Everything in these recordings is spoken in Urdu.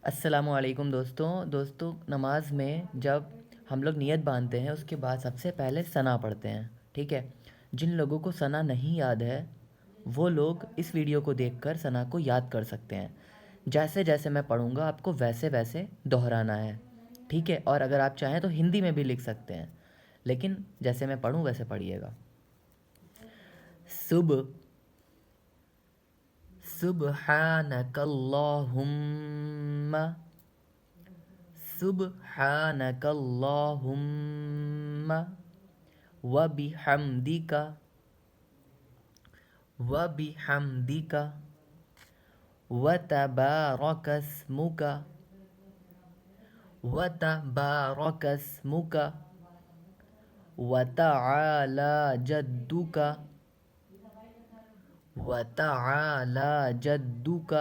السلام علیکم دوستوں نماز میں جب ہم لوگ نیت باندھتے ہیں اس کے بعد سب سے پہلے ثنا پڑھتے ہیں. ٹھیک ہے. جن لوگوں کو ثنا نہیں یاد ہے وہ لوگ اس ویڈیو کو دیکھ کر ثنا کو یاد کر سکتے ہیں. جیسے جیسے میں پڑھوں گا آپ کو ویسے ویسے دہرانا ہے. ٹھیک ہے. اور اگر آپ چاہیں تو ہندی میں بھی لکھ سکتے ہیں لیکن جیسے میں پڑھوں ویسے پڑھیے گا. صبح سبحانک اللہم سبحانک اللہم وبحمدک وبحمدک وتبارک اسمک وتبارک اسمک وتعالی جدک وتعالی جدک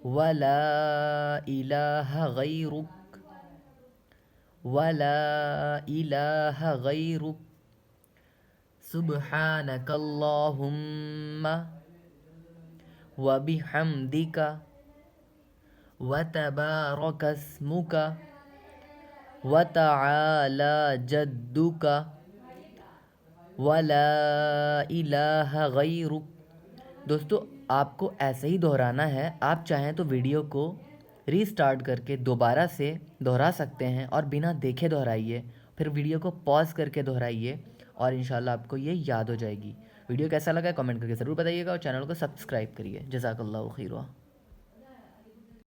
ولا الہ غیرک ولا الہ غیرک سبحانک اللہم وبحمدک وتبارک اسمک وتعالی جدک ولا الہ غیرک. دوستو آپ کو ایسے ہی دہرانا ہے. آپ چاہیں تو ویڈیو کو ری سٹارٹ کر کے دوبارہ سے دہرا سکتے ہیں اور بنا دیکھے دہرائیے. پھر ویڈیو کو پاز کر کے دہرائیے اور انشاءاللہ آپ کو یہ یاد ہو جائے گی. ویڈیو کیسا لگا کامنٹ کر کے ضرور بتائیے گا اور چینل کو سبسکرائب کریے. جزاک اللہ خیرہ.